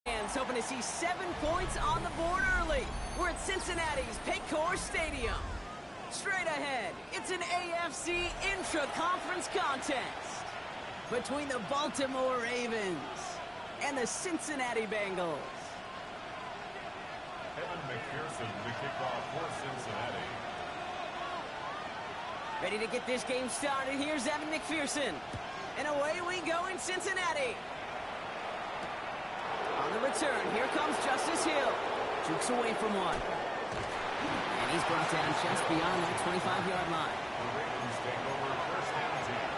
Fans hoping to see 7 points on the board early. We're at Cincinnati's Paycor Stadium. Straight ahead, it's an AFC intra-conference contest between the Baltimore Ravens and the Cincinnati Bengals. Evan McPherson to kick off for Cincinnati. Ready to get this game started. Here's Evan McPherson. And away we go in Cincinnati. On the return, here comes Justice Hill. Jukes away from one. And he's brought down just beyond that 25-yard line. The Ravens take over first down team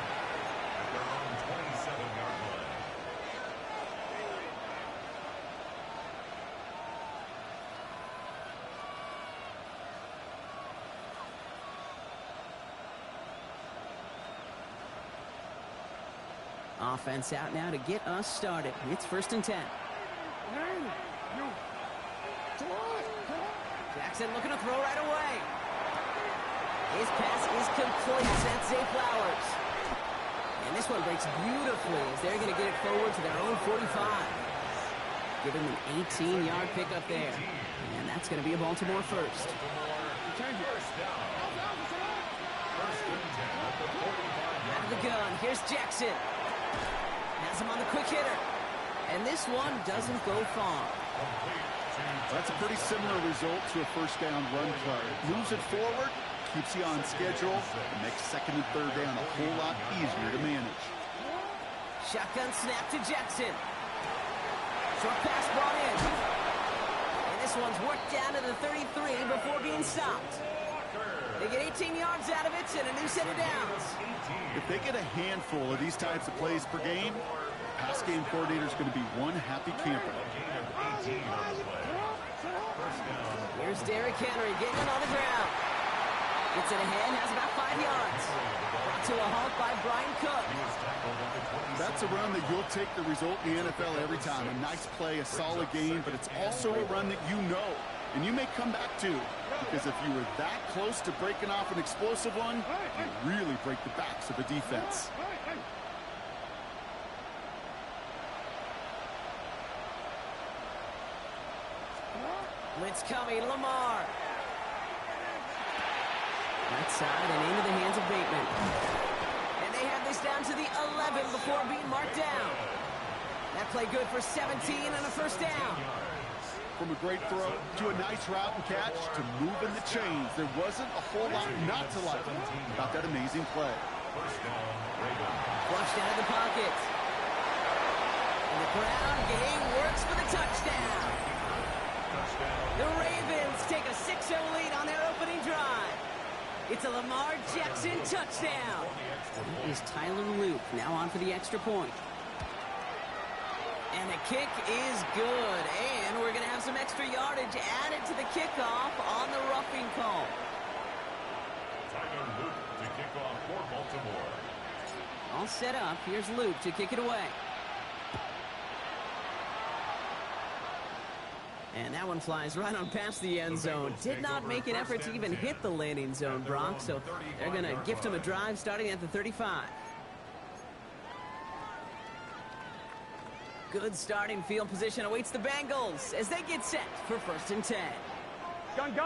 at their own 27-yard line. Offense out now to get us started. It's 1st and 10. Jackson looking to throw right away. His pass is complete. That's Zay Flowers. And this one breaks beautifully as they're going to get it forward to their own 45. Give him an 18-yard pickup there. And that's going to be a Baltimore first. First down. First and 10 at the 45. Out of the gun. Here's Jackson. Has him on the quick hitter. And this one doesn't go far. That's a pretty similar result to a first down run play. Moves it forward, keeps you on schedule, and makes 2nd and 3rd down a whole lot easier to manage. Shotgun snap to Jackson. Short pass brought in. And this one's worked down to the 33 before being stopped. They get 18 yards out of it and a new set of downs. If they get a handful of these types of plays per game, pass game coordinator is going to be one happy camper. Here's Derrick Henry getting it on the ground. Gets it ahead, has about 5 yards. Brought to a halt by Brian Cook. That's a run that you'll take the result in the NFL every time. A nice play, a solid game, but it's also a run that you know, and you may come back to. Because if you were that close to breaking off an explosive one, you really break the backs of the defense. Blitz coming, Lamar. Right side and into the hands of Bateman. And they have this down to the 11 before being marked down. That play good for 17 and a first down. From a great throw to a nice route and catch to moving the chains. There wasn't a whole lot not to like about that amazing play. First down, Ravens. Flushed out of the pocket. And the ground game works for the touchdown. The Ravens take a 6-0 lead on their opening drive. It's a Lamar Jackson touchdown. That is Tyler Luke now on for the extra point. And the kick is good. And we're going to have some extra yardage added to the kickoff on the roughing call. Tyler Luke to kick off for Baltimore. All set up. Here's Luke to kick it away. And that one flies right on past the end zone. Did not make an effort to even hit the landing zone, Brock. So they're going to gift him a drive starting at the 35. Good starting field position awaits the Bengals as they get set for 1st and 10. Gun. The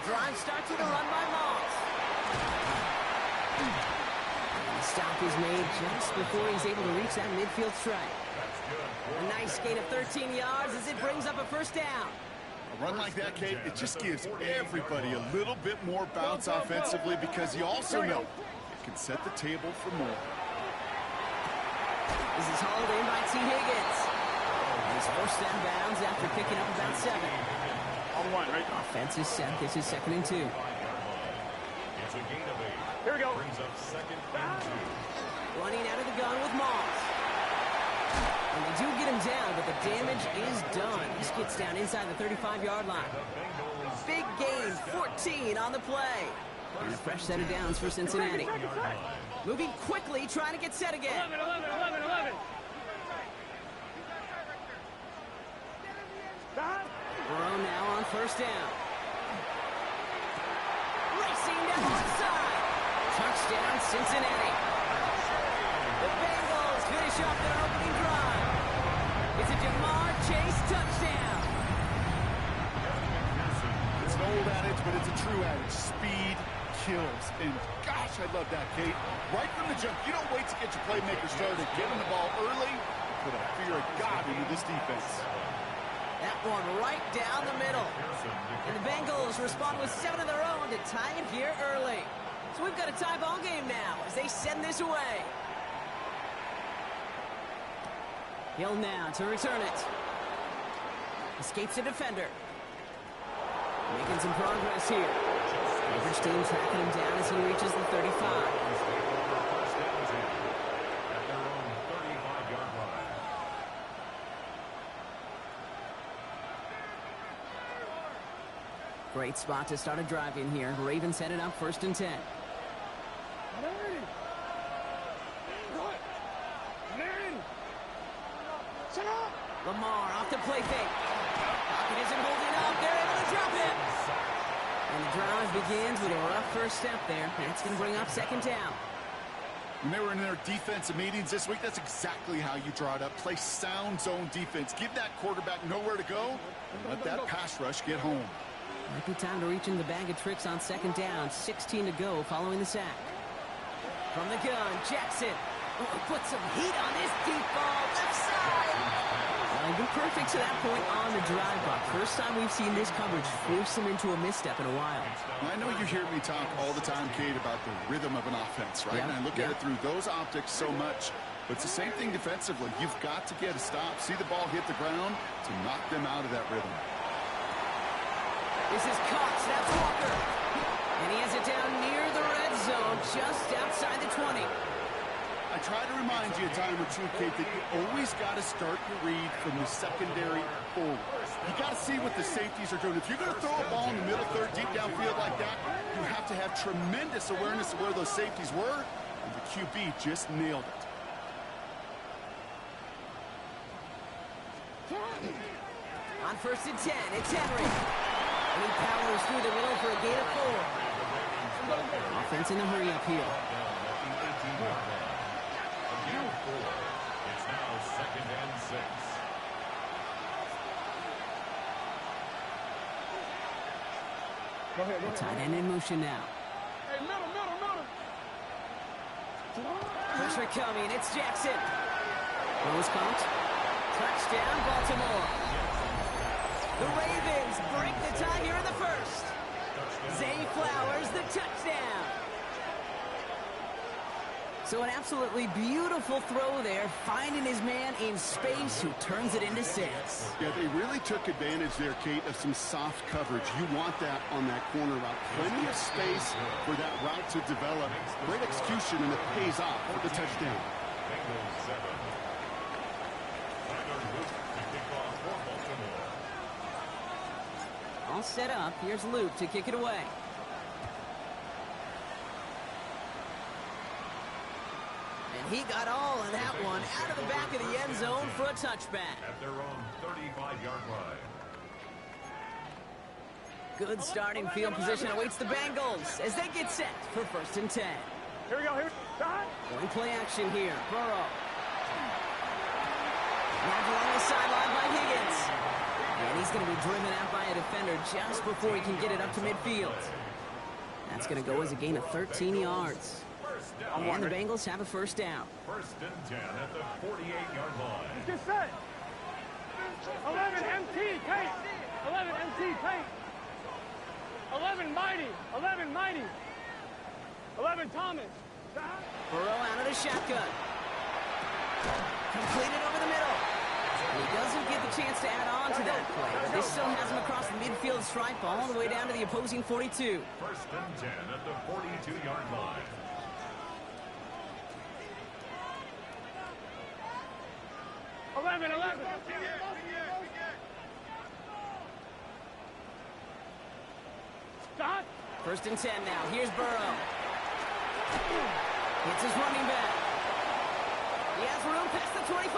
drive starts with a run by Moss. The stop is made just before he's able to reach that midfield strike. A nice gain of 13 yards as it brings up a first down. A run like that, Kate, it just gives everybody a little bit more bounce offensively because you also know it can set the table for more. This is hauled in by T. Higgins. He's forced down bounds after picking up about 7. On 1, right? Offense is set. This is 2nd and 2. It's a gain of 8. Here we go. Brings up 2nd and 2. Running out of the gun with Moss. And they do get him down, but the damage is done. This gets down inside the 35-yard line. Big gain, 14 on the play. And a fresh set of downs for Cincinnati. Moving quickly, trying to get set again. 11. Burrow now on 1st down. Racing down the left side. Touchdown, Cincinnati. The Bengals finish off their opening drive. It's a Jamar Chase touchdown. It's an old adage, but it's a true adage. Speed kills. And gosh, I love that, Kate. Right from the jump, you don't wait to get your playmaker started. Get him the ball early. Put a fear of God into this defense. That one right down the middle. And the Bengals respond with 7 of their own to tie it here early. So we've got a tie ball game now as they send this away. Hill now to return it. Escapes the defender. Making some progress here. Average team tracking him down as he reaches the 35. Great spot to start a drive in here. Ravens set it up 1st and 10. Lamar off the play fake. Pocket isn't holding up. They're able to drop him. And the drive begins with a rough first step there. That's going to bring up 2nd down. When they were in their defensive meetings this week, that's exactly how you draw it up. Play sound zone defense. Give that quarterback nowhere to go, and let that pass rush get home. Might be time to reach in the bag of tricks on 2nd down. 16 to go following the sack. From the gun, Jackson. Oh, put some heat on this deep ball. Left side. Well, been perfect to that point on the drive, but first time we've seen this coverage force him into a misstep in a while. I know you hear me talk all the time, Kate, about the rhythm of an offense, right? Yeah, And I look at it through those optics so much. But it's the same thing defensively. You've got to get a stop, see the ball hit the ground to knock them out of that rhythm. This is caught. Snaps Walker. And he has it down near the red zone, just outside the 20. I try to remind you a time or two, Kate, that you always got to start your read from the secondary forward. You got to see what the safeties are doing. If you're going to throw a ball in the middle third, deep downfield like that, you have to have tremendous awareness of where those safeties were, and the QB just nailed it. On 1st and 10, it's Henry. And he powers through the middle for a gain of 4. Offense in a hurry up here. It's now 2nd and 6. Go ahead. Tight end in motion now. Hey, middle. Pressure coming. It's Jackson. Rose caught. Touchdown, Baltimore. The Ravens break the tie here in the 1st. Zay Flowers, the touchdown. So an absolutely beautiful throw there, finding his man in space who turns it into 6. Yeah, they really took advantage there, Kate, of some soft coverage. You want that on that corner route. Plenty of space for that route to develop. Great execution, and it pays off with the touchdown. Bengals 7. Tyler Luke to kick off for Baltimore. All set up. Here's Luke to kick it away. And he got all of that one out of the back of the end zone for a touchback. At their own 35-yard line. Good starting field position awaits the Bengals as they get set for 1st and 10. Here we go. Going play action here. Burrow. Knocked along the sideline by Higgins. And he's going to be driven out by a defender just before he can get it up to midfield. That's going to go as a gain of 13 yards. And the Bengals have a 1st down. 1st and 10 at the 48-yard line. Get set. 11 MT, Kate. 11 MT, Kate. 11 Mighty. 11 Mighty. 11 Thomas. Burrow out of the shotgun. Completed over the middle. And he doesn't get the chance to add on to that play, but this still has him across the midfield stripe all the way down to the opposing 42. 1st and 10 at the 42-yard line. 11. Stop. 1st and 10 now. Here's Burrow. It's his running back. He has room past the 25.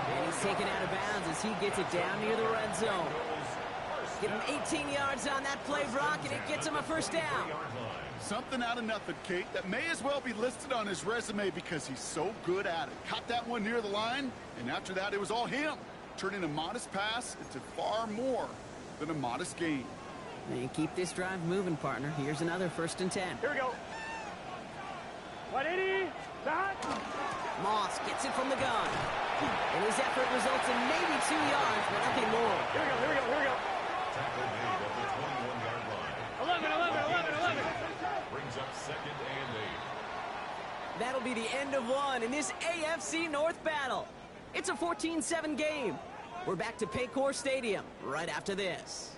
And he's taken out of bounds as he gets it down near the red zone. Give him 18 yards on that play, Brock, and it gets him a first down. Something out of nothing, Kate, that may as well be listed on his resume because he's so good at it. Caught that one near the line, and after that, it was all him, turning a modest pass into far more than a modest gain. And keep this drive moving, partner. Here's another 1st and 10. Here we go. 180. Stop. Moss gets it from the gun. And his effort results in maybe 2 yards, but nothing more. Here we go, here we go, here we go. Tackle made at the 21-yard line. 11. Brings up 2nd and 8. That'll be the end of one in this AFC North battle. It's a 14-7 game. We're back to Paycor Stadium right after this.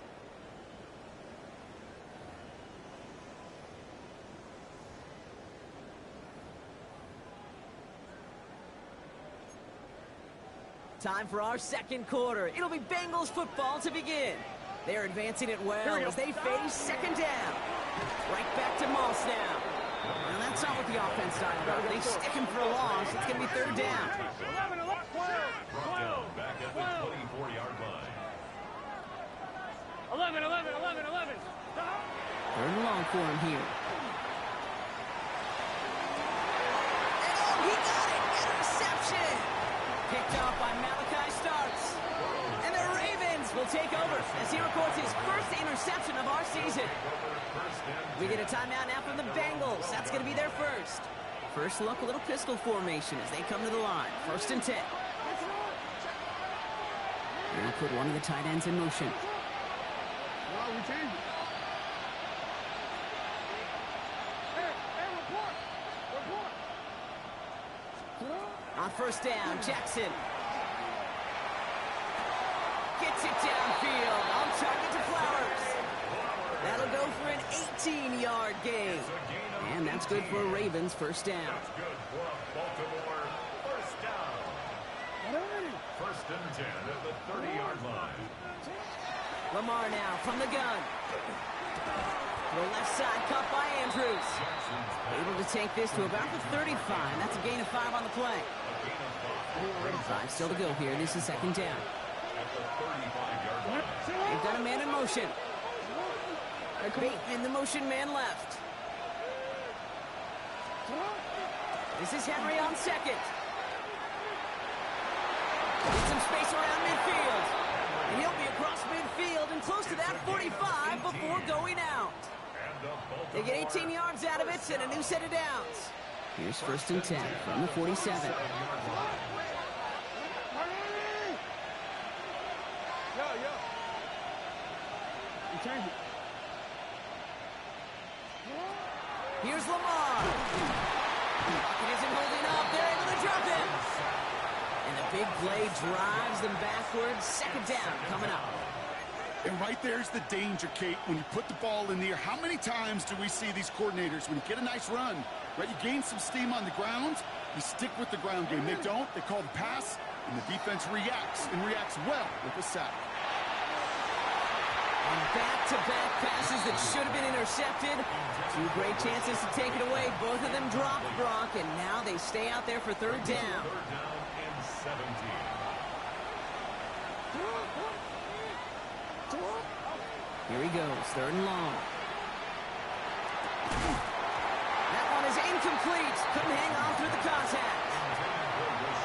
Time for our second quarter. It'll be Bengals football to begin. They're advancing it well as they face 2nd down. Right back to Moss now. And that's not what the offense started about. They stick him for a loss. It's going to be 3rd down. 11. Brought down back at the 24-yard line. 11. Stop. 3rd and long for him here. And oh, he got it! Interception! Picked off by Malachi Starks. And the Ravens will take over as he records his 1st interception of our season. We get a timeout now from the Bengals. That's going to be their first. First look, a little pistol formation as they come to the line. 1st and 10. And he put one of the tight ends in motion. Well, we changed it. Hey, report. On 1st down, Jackson gets it downfield. On target to Flowers. That'll go for an 18-yard gain. And that's good for a Ravens 1st down. That's good for a Baltimore 1st down. 1st and 10 at the 30-yard line. Lamar now from the gun. To the left side, caught by Andrews. Able to take this to about the 35. That's a gain of 5 on the play. 5 still to go here. This is 2nd down. At the 35-yard line. They've got a man in motion. Bateman, the motion man left. This is Henry on 2nd. Get some space around midfield. And he'll be across midfield and close to that 45 before going out. They get 18 yards out of it and a new set of downs. Here's 1st and 10 from the 47. We changed it. Here's Lamar. Pocket isn't holding up. They're able to drop him. And the big play drives them backwards. 2nd down coming up. And right there's the danger, Kate, when you put the ball in the air. How many times do we see these coordinators, when you get a nice run, right, you gain some steam on the ground, you stick with the ground game. They don't. They call the pass, and the defense reacts, and reacts well with the sack. And back-to-back passes that should have been intercepted. 2 great chances to take it away. Both of them dropped, Brock, and now they stay out there for 3rd down. 3rd down and 17. Here he goes, 3rd and long. That one is incomplete. Couldn't hang on through the contact.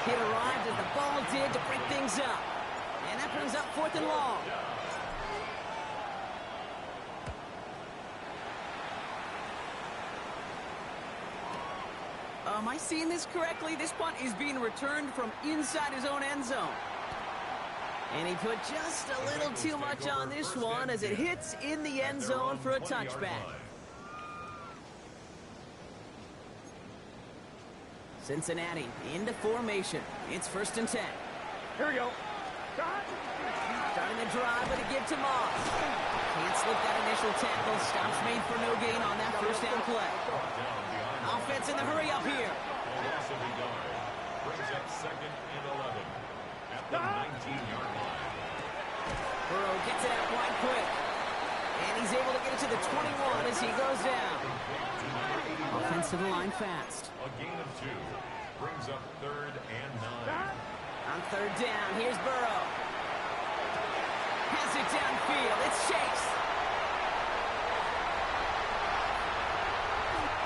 Hit arrived as the ball did to break things up. And that brings up 4th and long. Am I seeing this correctly? This punt is being returned from inside his own end zone. And he put just a little too much on this one as it hits in the end zone for a touchback. Cincinnati into formation. It's 1st and 10. Here we go. Starting the drive with a give to Moss. Can't slip that initial tackle. Stops made for no gain on that 1st down play. Offense in the hurry up here. Loss of a yard. Brings up 2nd and 11 at the 19-yard line. Burrow gets it out wide quick. And he's able to get it to the 21 as he goes down. Offense to the line fast. A gain of 2. Brings up 3rd and 9. On 3rd down, here's Burrow. Has it downfield. It's Chase.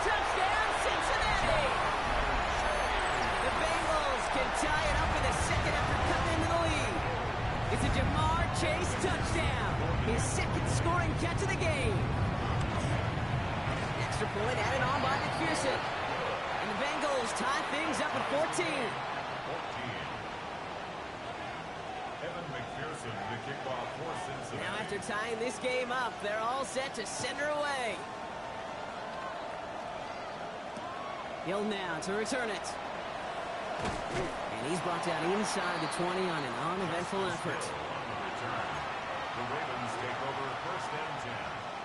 Touchdown, Cincinnati! The Bengals can tie it up in the second after cutting into the lead. It's a Jamar Chase touchdown. His second scoring catch of the game. Extra point added on by McPherson. And the Bengals tie things up at 14. Evan McPherson to kick off for Cincinnati. Now after tying this game up, they're all set to send her away. Hill now to return it. And he's brought down inside the 20 on an uneventful effort. Return. The Ravens take over first and 10.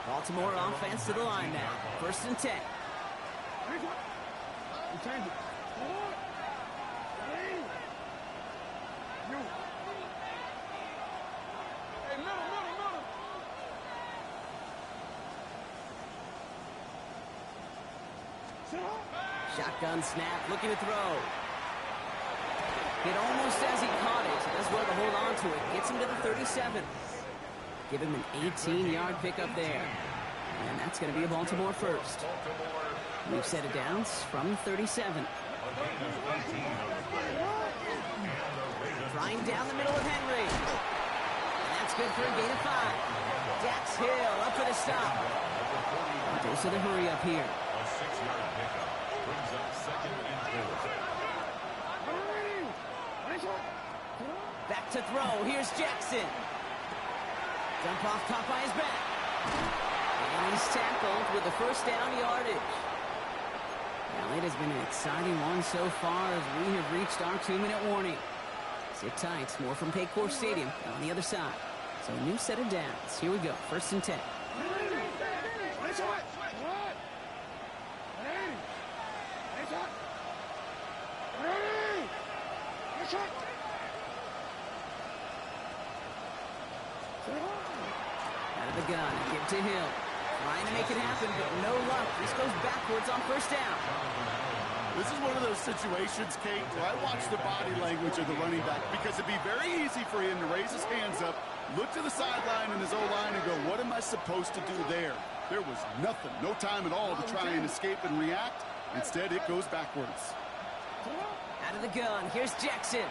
Baltimore offense to the line now. First and 10. We change it. Hey. You. Hey, middle. Sit up. Shotgun snap, looking to throw. Hit almost as he caught it. Does well to hold on to it. Gets him to the 37. Give him an 18-yard pickup there. And that's going to be a Baltimore first. We've set it down from the 37. Flying down the middle of Henry. And that's good for a gain of 5. Dax Hill up for the stop. Goes to the hurry up here. A 6-yard pickup brings up second and 4. Back to throw. Here's Jackson. Dump off caught by his back. And he's tackled with the first down yardage. Now it has been an exciting one so far as we have reached our 2-minute warning. Sit tight. More from Paycor Stadium on the other side. So a new set of downs. Here we go. First and 10. Out of the gun. Give to Hill. Trying to make it happen, but no luck. This goes backwards on first down. This is one of those situations, Kate, where I watch the body language of the running back because it'd be very easy for him to raise his hands up, look to the sideline and his O-line and go, what am I supposed to do there? There was nothing, no time at all to try and escape and react. Instead, it goes backwards. Out of the gun, here's Jackson.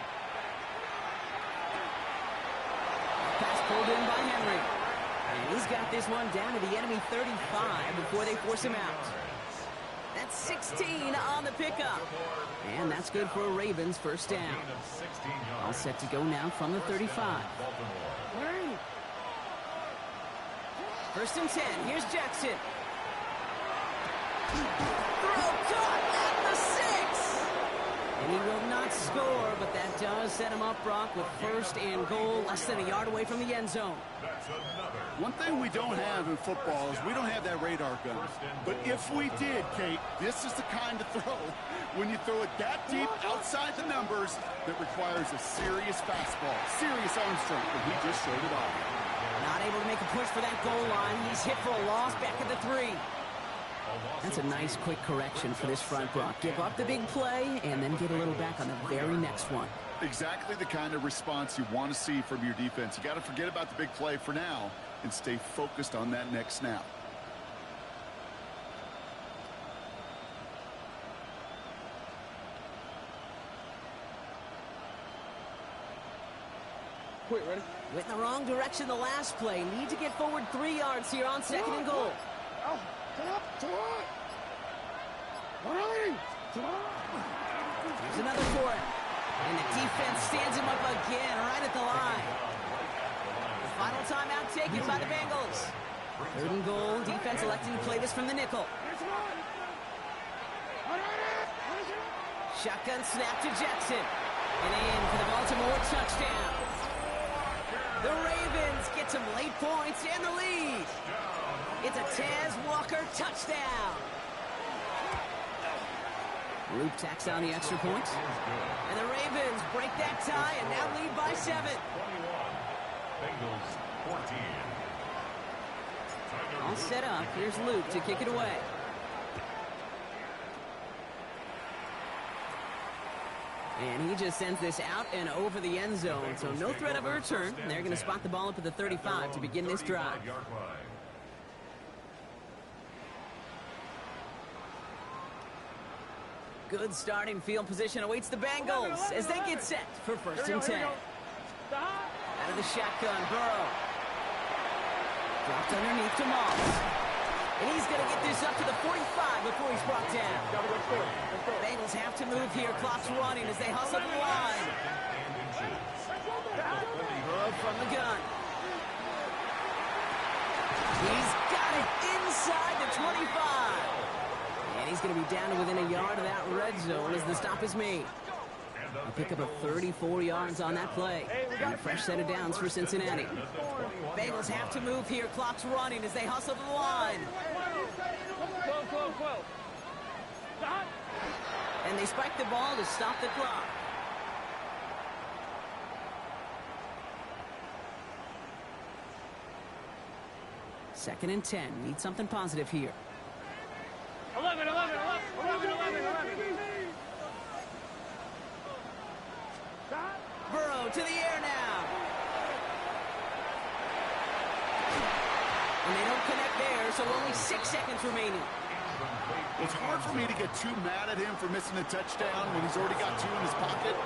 Pass pulled in by Henry. And he's got this one down to the enemy 35 before they force him out. That's 16 on the pickup. And that's good for a Ravens first down. All set to go now from the 35. First and 10. Here's Jackson. Throw caught at the 6. And he will not score, but that does set him up, Brock, with first and goal less than a yard away from the end zone. One thing we don't have in football is we don't have that radar gun. But if we did, Kate, this is the kind of throw when you throw it that deep outside the numbers that requires a serious fastball, serious arm strength, and he just showed it off. Not able to make a push for that goal line. He's hit for a loss back at the 3. That's a nice quick correction for this front, Brock. Give up the big play and then get a little back on the very next one. Exactly the kind of response you want to see from your defense. You got to forget about the big play for now and stay focused on that next snap. Quick, ready? Went in the wrong direction the last play. Need to get forward 3 yards here on second and goal. Here's another for it. And the defense stands him up again right at the line. The final timeout taken by the Bengals. Third and goal. Defense electing to play this from the nickel. Shotgun snap to Jackson. And in for the Baltimore touchdown. The Ravens get some late points and the lead. It's a Taz Walker touchdown. Luke tacks on the extra point. And the Ravens break that tie and now lead by 7. Bengals 14. All set up. Here's Luke to kick it away. And he just sends this out and over the end zone, so no threat of a return. They're going to spot the ball up at the 35 to begin this drive. Good starting field position awaits the Bengals as they get set for first and 10. Out of the shotgun, Burrow. Dropped underneath to Moss. And he's going to get this up to the 45 before he's brought down. Bengals have to move here. Clock's running as they hustle to the line. Burrow from the gun. He's got it inside the 25. And he's going to be down to within a yard of that red zone as the stop is made. A pickup of 34 yards on that play. And a fresh set of downs for Cincinnati. Bengals have to move here. Clock's running as they hustle to the line. And they spike the ball to stop the clock. Second and 10. Need something positive here. 11. Burrow to the air now. And they don't connect there, so only 6 seconds remaining. It's hard for me to get too mad at him for missing a touchdown when he's already got 2 in his pocket.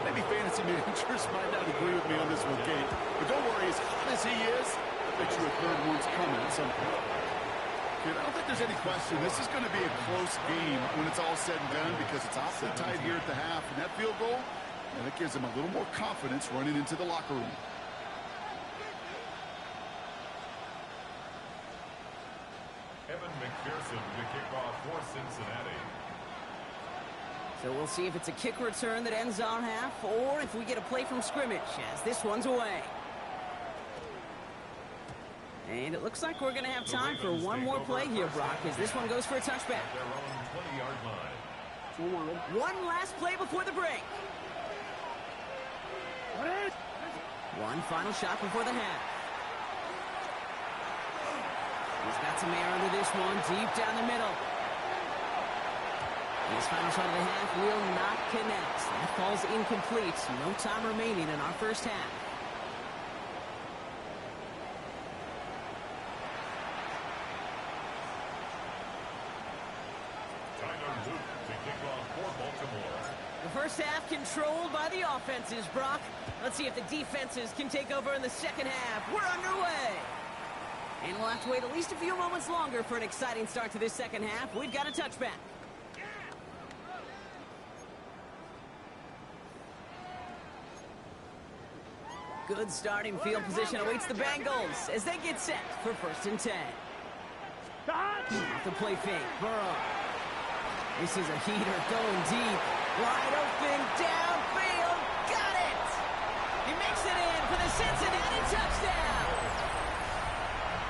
Maybe fantasy managers might not agree with me on this one, Kate. But don't worry, as hot as he is, I bet you a third one's coming at some point. Kid, I don't think there's any question. This is going to be a close game when it's all said and done because it's awfully tight here at the half. And that field goal, and it gives him a little more confidence running into the locker room. Evan McPherson to kick off for Cincinnati. So we'll see if it's a kick return that ends our half or if we get a play from scrimmage as this one's away. And it looks like we're going to have time for one more play here, Brock, as this one goes for a touchback. Their own 20-yard line. One last play before the break. One final shot before the half. He's got some air under this one, deep down the middle. His final shot of the half will not connect. That falls incomplete. No time remaining in our first half. The first half controlled by the offenses, Brock. Let's see if the defenses can take over in the second half. We're underway. And we'll have to wait at least a few moments longer for an exciting start to this second half. We've got a touchback. Good starting field position awaits the Bengals as they get set for first and 10. Off the play fake, Burrow. This is a heater going deep. Wide open, downfield, got it! He makes it in for the Cincinnati touchdown!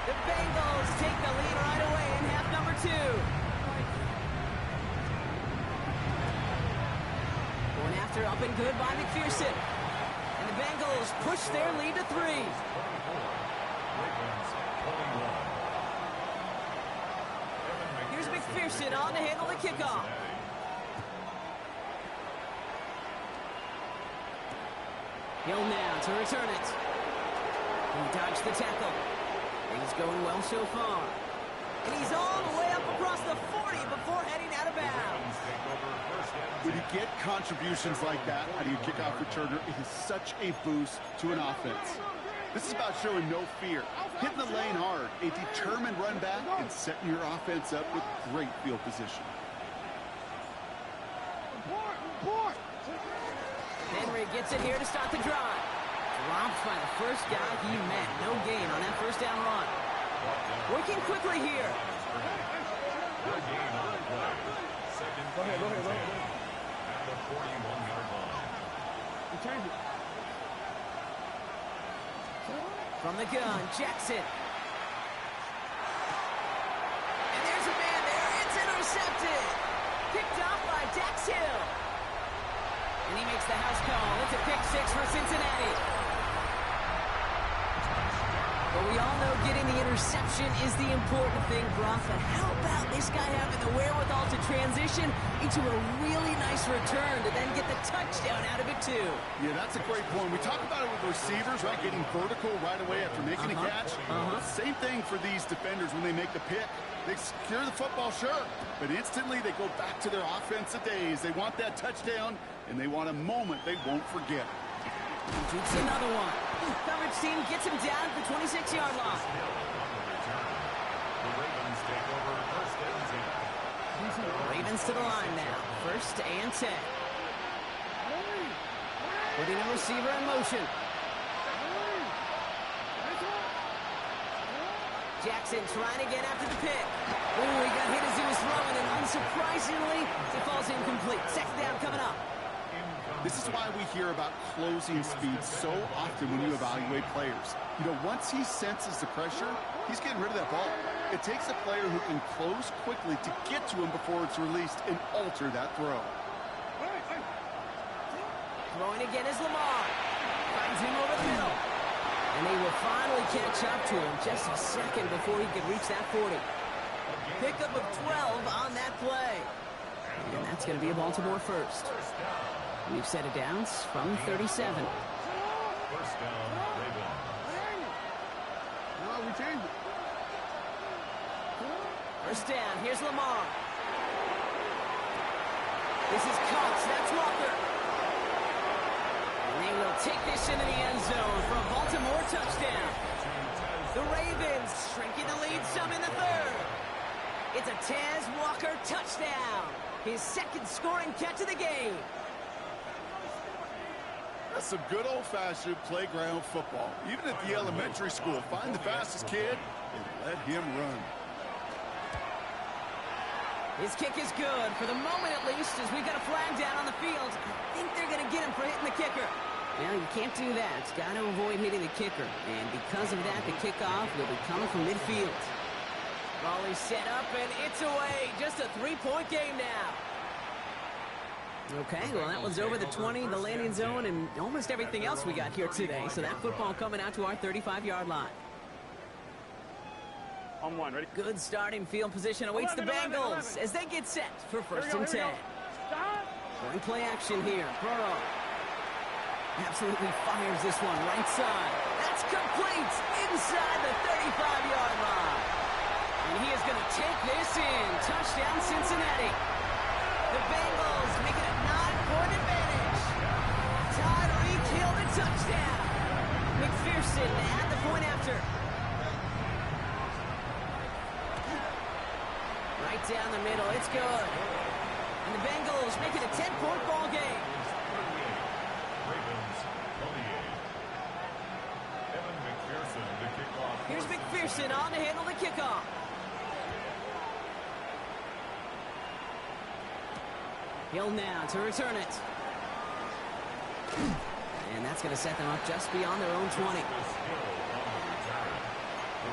The Bengals take the lead right away in half number 2. Going after up and good by McPherson. And the Bengals push their lead to 3. Here's McPherson on to handle the kickoff. Hill now to return it. He dodged the tackle. Things going well so far. And he's all the way up across the 40 before heading out of bounds. When you get contributions like that out of your kickoff returner, it is such a boost to an offense. This is about showing no fear, hitting the lane hard, a determined run back, and setting your offense up with great field position. Henry gets it here to start the drive. Dropped by the first guy he met. No gain on that first down run. Working quickly here. Go ahead. At the 41-yard line. He changed it. From the gun, Jackson. And there's a man there. It's intercepted. Picked off by Dax Hill. And he makes the house call. It's a pick 6 for Cincinnati. But we all know getting the interception is the important thing, Brock. But how about this guy having the wherewithal to transition into a really nice return to then get the touchdown out of it, too. Yeah, that's a great point. We talk about it with receivers, right, getting vertical right away after making a catch. Same thing for these defenders when they make a pick. They secure the football, sure, but instantly they go back to their offensive days. They want that touchdown, and they want a moment they won't forget. Shoots another one. Coverage team gets him down at the 26-yard line. The Ravens take over first and 10. Ravens to the line now. First and 10. Putting a receiver in motion. Jackson trying to get after the pick. Ooh, he got hit as he was throwing, and unsurprisingly, it falls incomplete. Second down coming up. This is why we hear about closing speed so often when you evaluate players. You know, once he senses the pressure, he's getting rid of that ball. It takes a player who can close quickly to get to him before it's released and alter that throw. Throwing again is Lamar. Finds him over the middle. And they will finally catch up to him just a second before he could reach that 40. Pickup of 12 on that play. And that's going to be a Baltimore first. We've set it down from 37. First down, Ravens. No, we changed it. First down, here's Lamar. This is Cox, that's Walker. And they will take this into the end zone for a Baltimore touchdown. The Ravens shrinking the lead some in the third. It's a Taz Walker touchdown. His second scoring catch of the game. That's some good old-fashioned playground football. Even at the elementary school, find the fastest kid and let him run. His kick is good, for the moment at least, as we've got a flag down on the field. I think they're going to get him for hitting the kicker. Well, you can't do that. Got to avoid hitting the kicker. And because of that, the kickoff will be coming from midfield. Ball is set up, and it's away. Just a three-point game now. Okay, well, that was over the 20, the landing zone, and almost everything else we got here today. So that football coming out to our 35-yard line. On one, ready? Good starting field position awaits the Bengals as they get set for first and 10. Going play action here. Burrow absolutely fires this one right side. That's complete inside the 35-yard line. And he is going to take this in. Touchdown, Cincinnati. The Bengals making a 9-point advantage. Tyreek Hill the touchdown. McPherson at the point after. Right down the middle, it's good. And the Bengals make it a 10-point ball game. Ravens, 28. Evan McPherson to kick off. Here's McPherson on to handle the kickoff. Hill now to return it. And that's going to set them up just beyond their own 20. The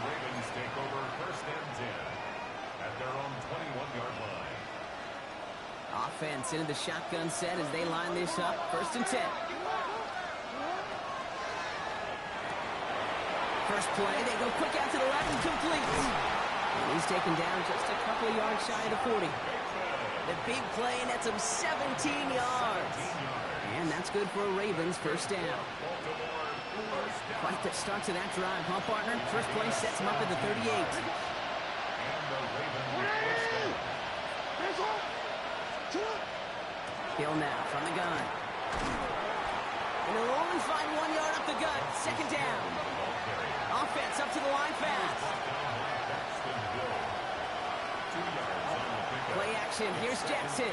Ravens take over first and 10 at their own 21-yard line. Offense into the shotgun set as they line this up. First and 10. First play, they go quick out to the left and complete. And he's taken down just a couple of yards shy of the 40. The big play, and that's him 17 yards. And that's good for a Ravens first down. Quite the start to that drive, huh, partner? First play sets him up at the 38. Hill now from the gun. And he'll only find 1 yard up the gut. Second down. Offense up to the line fast. Play action. Here's Jackson.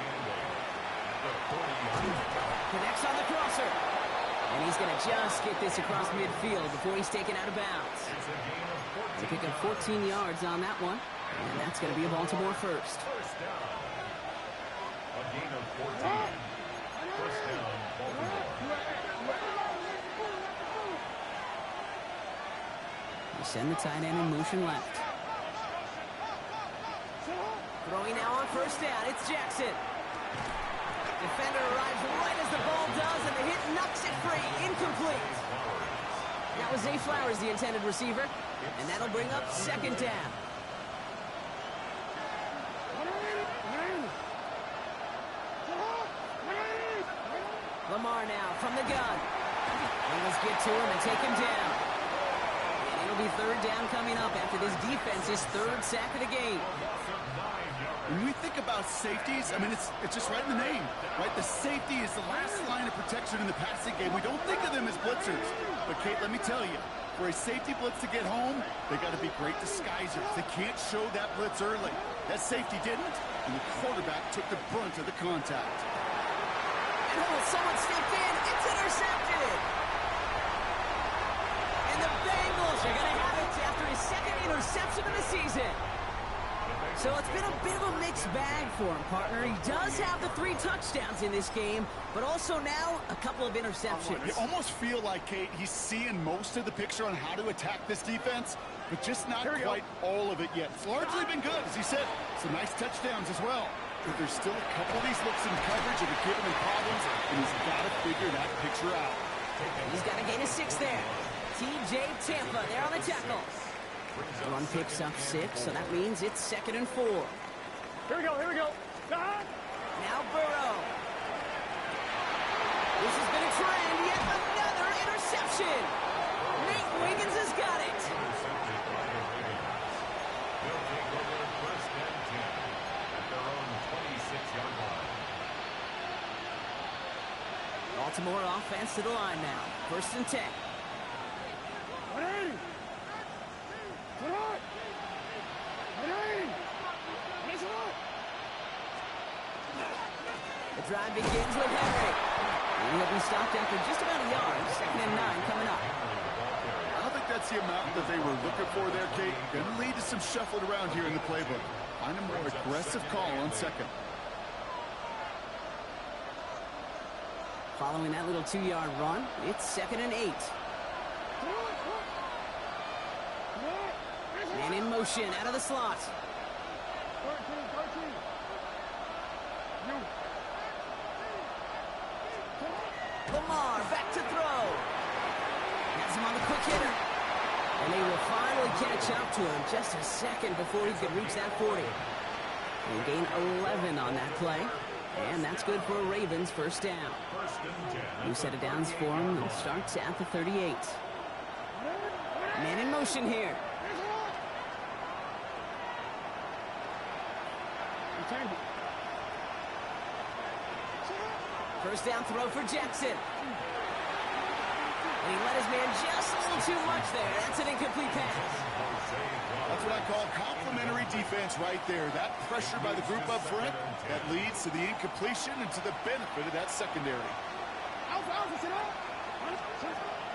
Connects on the crosser. And he's going to just get this across midfield before he's taken out of bounds. They pick up 14 yards on that one. And that's going to be a Baltimore first. First down. A gain of 14. First down, Baltimore. We send the tight end in motion left. Throwing now on first down. It's Jackson. Defender arrives right as the ball does, and the hit knocks it free. Incomplete. That was Zay Flowers, the intended receiver. And that'll bring up second down. Lamar now from the gun. Bengals get to him and take him down. And it'll be third down coming up after this defense's third sack of the game. When we think about safeties, I mean, it's just right in the name, right? The safety is the last line of protection in the passing game. We don't think of them as blitzers. But, Kate, let me tell you, for a safety blitz to get home, they got to be great disguisers. They can't show that blitz early. That safety didn't, and the quarterback took the brunt of the contact. And someone stepped in. It's intercepted. And the Bengals are going to have it after his second interception of the season. So it's been a bit of a mixed bag for him, partner. He does have the 3 touchdowns in this game, but also now a couple of interceptions. You almost feel like, Kate, he's seeing most of the picture on how to attack this defense, but just not quite all of it yet. It's largely been good, as he said. Some nice touchdowns as well. But there's still a couple of these looks in coverage that are giving him problems, and he's got to figure that picture out. He's got to gain a 6 there. TJ Tampa there on the tackle. Run picks up 6, so that means it's 2nd and 4. Here we go, here we go. Now Burrow. This has been a trend, yet another interception. Nate Wiggins has got it. They'll take over first and 10 at their own 26-yard line. Baltimore offense to the line now. 1st and 10. The drive begins with Henry. He'll be stopped after just about a yard. 2nd and 9 coming up. I don't think that's the amount that they were looking for there, Kate. Going to lead to some shuffling around here in the playbook. Find a more aggressive call on 2nd. Following that little 2-yard run, it's 2nd and 8. Man in motion out of the slot. Lamar back to throw. Has him on the quick hitter. And they will finally catch up to him just a second before he could reach that 40. They gain 11 on that play. And that's good for a Ravens 1st down. New set of downs for him and starts at the 38. Man in motion here. First down throw for Jackson. And he let his man just a little too much there. That's an incomplete pass. That's what I call complimentary defense right there. That pressure by the group up front, that leads to the incompletion and to the benefit of that secondary.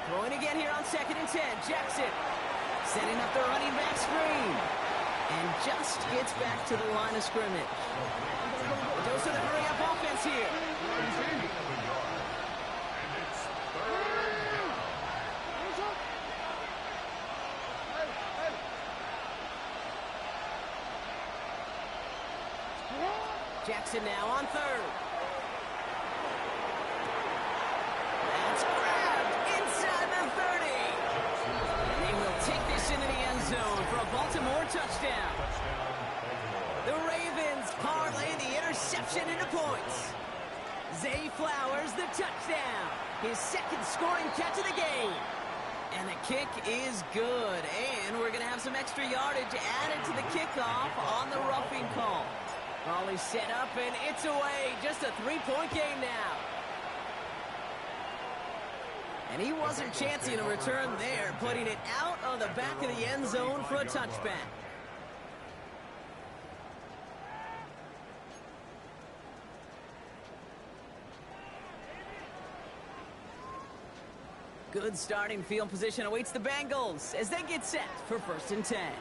Throwing again here on 2nd and 10. Jackson setting up the running back screen. And just gets back to the line of scrimmage. A dose of the hurry-up offense here. Jackson now on 3rd. That's grabbed inside the 30. And they will take this into the end zone for a Baltimore touchdown. The Ravens parlay the interception into points. Zay Flowers the touchdown. His 2nd scoring catch of the game. And the kick is good. And we're going to have some extra yardage added to the kickoff on the roughing call. All is set up, and it's away. Just a 3-point game now. And he wasn't chancing a return there, putting it out of the back of the end zone for a touchback. Good starting field position awaits the Bengals as they get set for 1st and 10.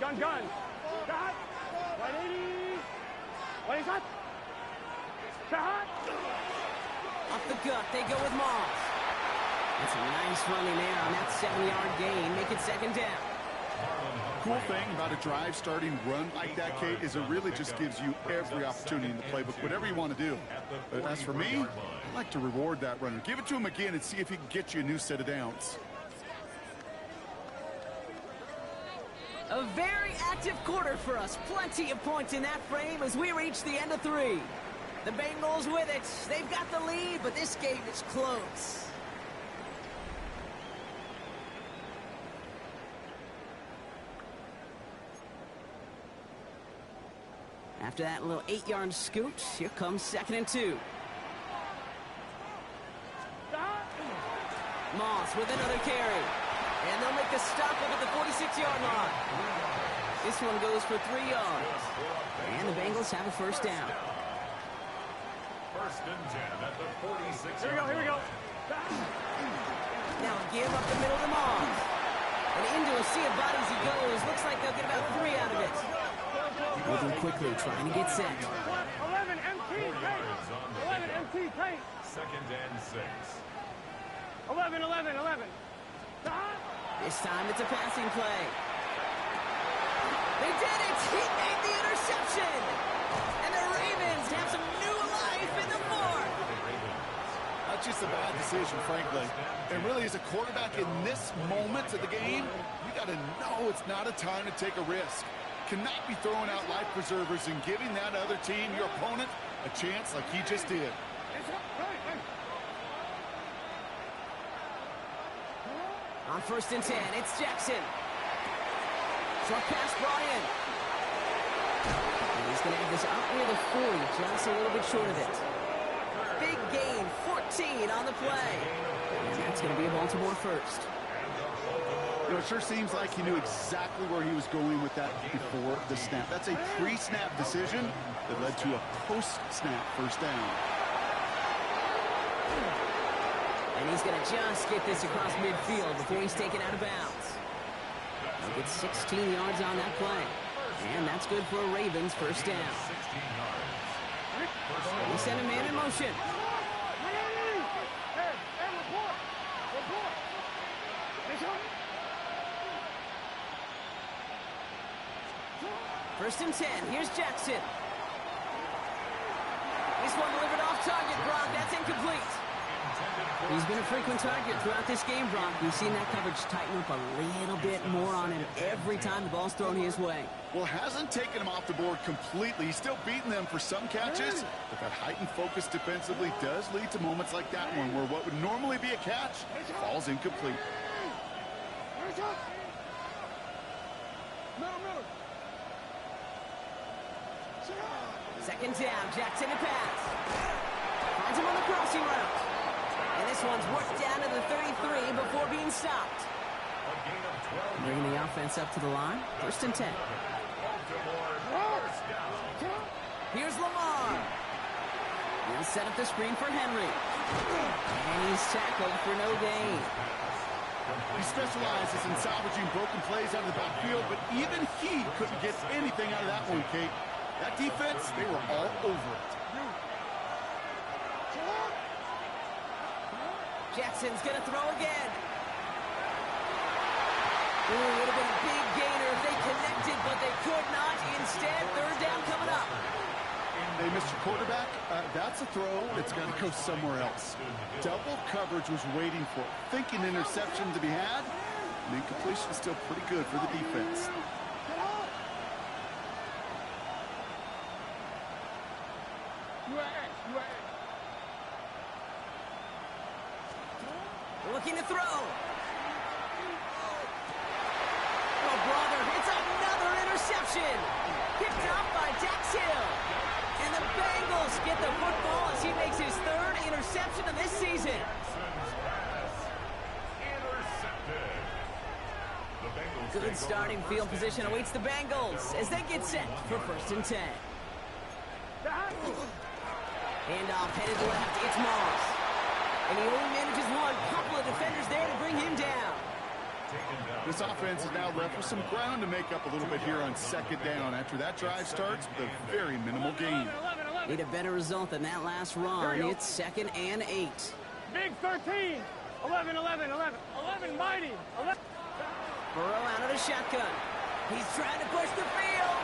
Gun. Got. 180. 180. Got. Up the gut, they go with Moss. That's a nice running there on that 7-yard gain. Make it 2nd down. Cool thing about a drive starting run like that, Kate, is it really just gives you every opportunity in the playbook, whatever you want to do. But as for me, I like to reward that runner. Give it to him again and see if he can get you a new set of downs. A very active quarter for us. Plenty of points in that frame as we reach the end of 3. The Bengals with it. They've got the lead, but this game is close. After that little 8-yard scoot, here comes 2nd and 2. Moss with another carry. And they'll make the stop up at the 46-yard line. This one goes for 3 yards. And the Bengals have a first down. 1st and 10 at the 46. Here we go. Now a give up the middle to Moss. And into a sea of bodies he goes. Looks like they'll get about 3 out of it. Moving quickly, trying to get set. 11 MT tight. 11 MT tight. 2nd and 6. 11. This time it's a passing play. They did it! He made the interception! And the Ravens have some new life in the 4th. That's just a bad decision, frankly. And really, as a quarterback in this moment of the game, you got to know it's not a time to take a risk. Cannot be throwing out life preservers and giving that other team, your opponent, a chance like he just did. On 1st and 10, it's Jackson. Short pass brought in. And he's going to have this out near the 40, just a little bit short of it. Big gain, 14 on the play. And that's going to be a Baltimore first. You know, it sure seems like he knew exactly where he was going with that before the snap. That's a pre-snap decision that led to a post-snap first down. And he's going to just get this across midfield before he's taken out of bounds. He'll get 16 yards on that play. And that's good for a Ravens first down. He sent a man in motion. First and 10. Here's Jackson. This one delivered off target, Brock. That's incomplete. He's been a frequent target throughout this game, Brock. We've seen that coverage tighten up a little bit more on him every time the ball's thrown his way. Well, hasn't taken him off the board completely. He's still beating them for some catches, but that heightened focus defensively does lead to moments like that one where what would normally be a catch falls incomplete. Second down, Jackson to pass. Finds him on the crossing route. And this one's worked down to the 33 before being stopped. Bringing the offense up to the line. 1st and 10. Here's Lamar. He'll set up the screen for Henry. And he's tackled for no gain. He specializes in salvaging broken plays out of the backfield, but even he couldn't get anything out of that one, Kate. That defense, they were all over it. Jackson's going to throw again. Ooh, would have been a big gainer if they connected, but they could not. Instead, 3rd down coming up. Hey, Mr. Quarterback, that's a throw that's got to go somewhere else. Double coverage was waiting for it. Thinking interception to be had, and incompletion is still pretty good for the defense. Looking to throw. Oh, brother, it's another interception. Picked up by Dax Hill. And the Bengals get the football as he makes his 3rd interception of this season. Good starting field position awaits the Bengals as they get set for 1st and 10. Handoff headed left. It's Moss. And he only manages one. Couple of defenders there to bring him down. This offense is now left with some ground to make up a little bit here on 2nd down after that drive starts with a very minimal gain. Need a better result than that last run. It's 2nd and 8. Big 13. 11 mighty. 11. Burrow out of the shotgun. He's trying to push the field.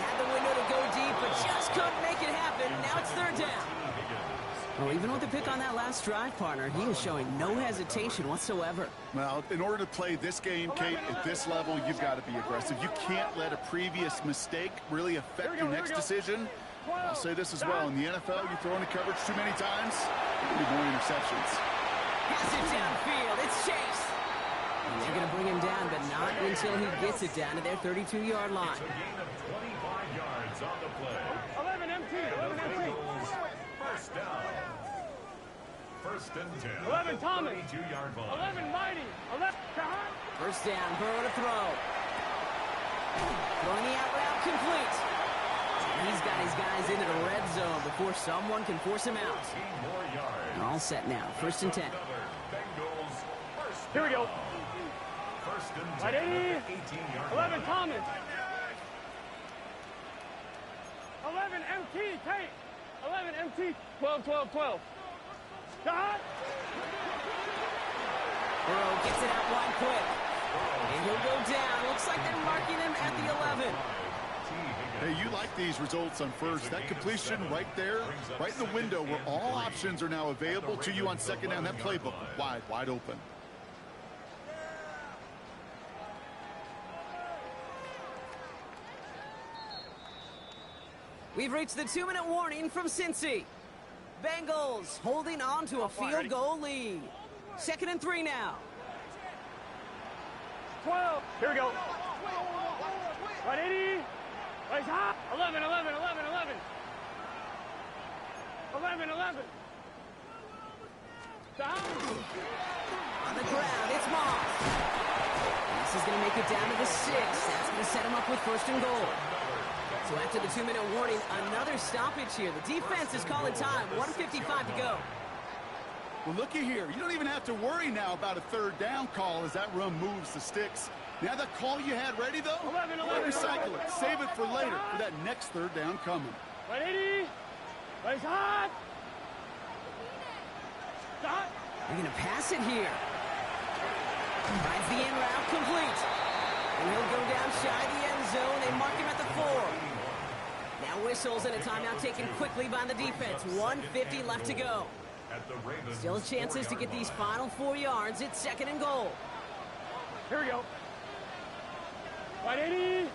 Had the window to go deep, but just couldn't make it happen. Now it's 3rd down. Well, even with the pick on that last drive, partner, he is showing no hesitation whatsoever. Well, in order to play this game, Kate, at this level, you've got to be aggressive. You can't let a previous mistake really affect your next decision. I'll say this as well. In the NFL, you throw into coverage too many times, there'll be more interceptions. Pass it downfield. It's Chase. And they're going to bring him down, but not until he gets it down to their 32-yard line. It's a gain of 25 yards on the play. 11 MT. 11 MT. First down. First and 10. 11 Thomas. 32-yard line. 11 Mighty. 11 Kahan. First down, Burrow to throw. Throwing the out route complete. He's got his guys into the red zone before someone can force him out. 18 more yards. They're all set now. First and 10. Bengals first Here we go. First and 10. Right, 18-yard 11 Thomas. 11 MT. Tate. 11 MT. 12, 12, 12. Kahan. Burrow gets it out wide quick. And he'll go down. Looks like they're marking him at the 11. Hey, you like these results on first. That completion right there, right in the window where all options are now available to you on second down. That playbook wide open. We've reached the 2-minute warning from Cincy. Bengals holding on to a field goal lead. Second and 3 now. 12. Here we go. Right, 80. Right, hot. 11, 11, 11, 11. 11, 11. Down. On the ground, it's Moss. This is going to make it down to the 6. That's going to set him up with first and goal. So after the 2-minute warning, another stoppage here. The defense is calling time. 1:55 to go. Well, looky here. You don't even have to worry now about a third down call as that run moves the sticks. Now that call you had ready, though, 11, 11, recycle it. Save it for later for that next third down coming. Right, 80. Right, hot. Stop. They're going to pass it here. Finds the in route complete. And he'll go down shy of the end zone. They mark him at the 4. Now whistles and a timeout taken quickly by the defense. 1:50 left to go. Still chances to get these final 4 yards. It's second and goal. Here we go. Right, 80.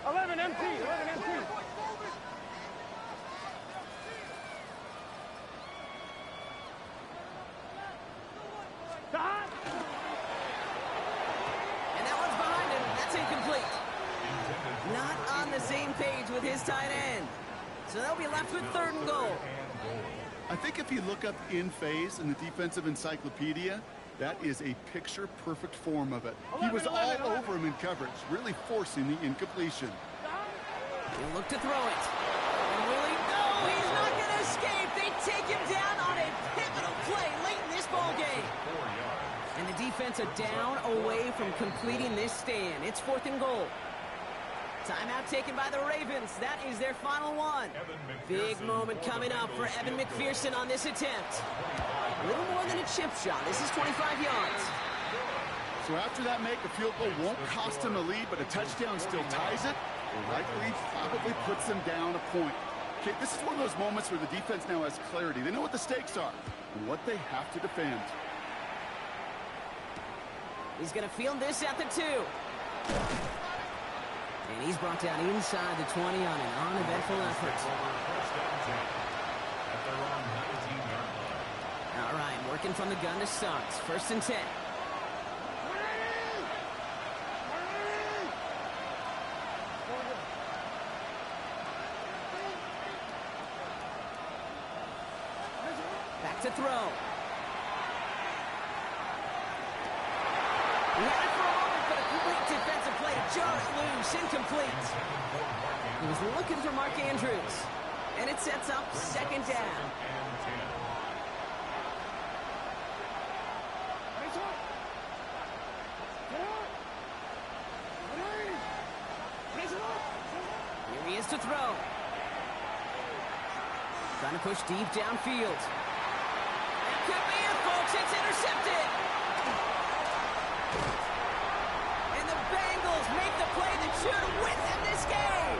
11 MT. 11 MT. Stop. And that one's behind him. That's incomplete. Not on the same page with his tight end. So they'll be left with third and goal. I think if you look up in phase in the defensive encyclopedia, that is a picture-perfect form of it. He was all over him in coverage, really forcing the incompletion. He'll look to throw it. And Willie, no, he's not going to escape. They take him down on a pivotal play late in this ball game. And the defense are down away from completing this stand. It's fourth and goal. Timeout taken by the Ravens. That is their final one. Big moment coming up for Evan McPherson on this attempt. A little more than a chip shot. This is 25 yards. So after that make, a field goal won't cost him a lead, but a touchdown still ties it. Likely probably puts them down a point. Okay, this is one of those moments where the defense now has clarity. They know what the stakes are and what they have to defend. He's going to field this at the 2. And he's brought down inside the 20 on an uneventful effort. All right, working from the gun to start. First and 10. Back to throw. He had it for a moment, but a complete defensive play to jar it loose, incomplete. He was looking for Mark Andrews, and it sets up second down. Here he is to throw. Trying to push deep downfield. That could be it, folks. It's intercepted. And the Bengals make the play that should win them this game.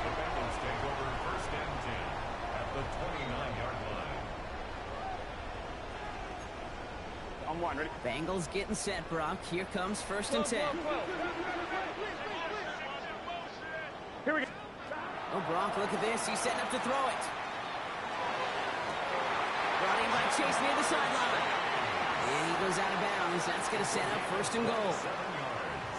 The Bengals take over first and 10. on, ready? Bengals getting set, Brock. Here comes 1st and 10. Here we go. Oh, Brock, look at this. He's setting up to throw it. Brought in by Chase near the sideline. And he goes out of bounds. That's going to set up 1st and goal.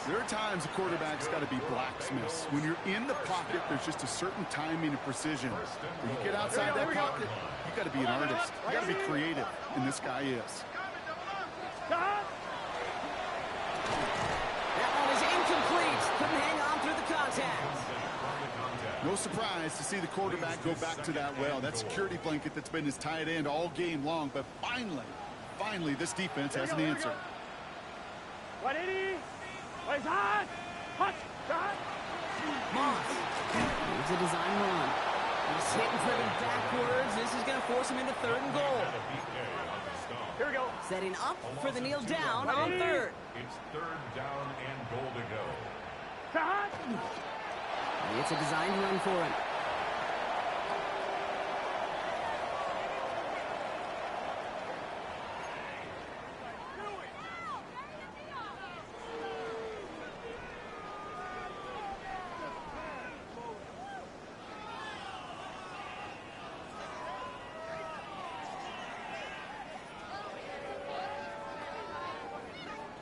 There are times a quarterback's got to be blacksmiths. When you're in the pocket, there's just a certain timing and precision. When you get outside that pocket, you got to be an artist. You got to be creative, and this guy is. That one is incomplete. Couldn't hang on through the contact. No surprise to see the quarterback go back to that well. That security blanket that's been his tight end all game long, but finally, this defense has an answer. 180. Plays hot. Hot. Shot. Moss. Here's a design run. He's hitting for him backwards. This is going to force him into 3rd and goal. Here we go. Setting up for the kneel down on 3rd. It's 3rd down and goal to go. Shot. It's a designed run for him.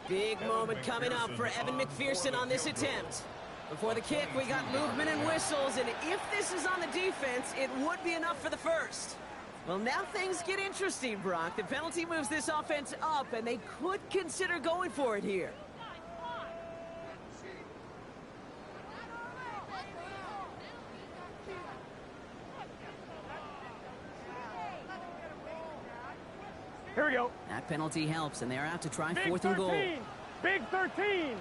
Big moment coming up for Evan McPherson on this attempt. Before the kick, we got movement and whistles, and if this is on the defense, it would be enough for the 1st. Well, now things get interesting, Brock. The penalty moves this offense up, and they could consider going for it here. Here we go. That penalty helps, and they're out to try Big 4th and goal. 13. Big 13.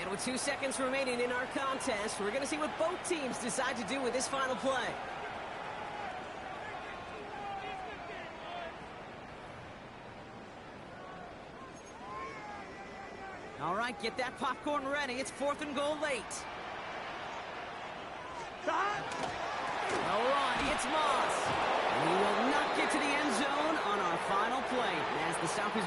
And with 2 seconds remaining in our contest, we're going to see what both teams decide to do with this final play. All right, get that popcorn ready. It's 4th and goal late. No run, it's Moss. And he will not get to the end zone on our final play. And as the stop is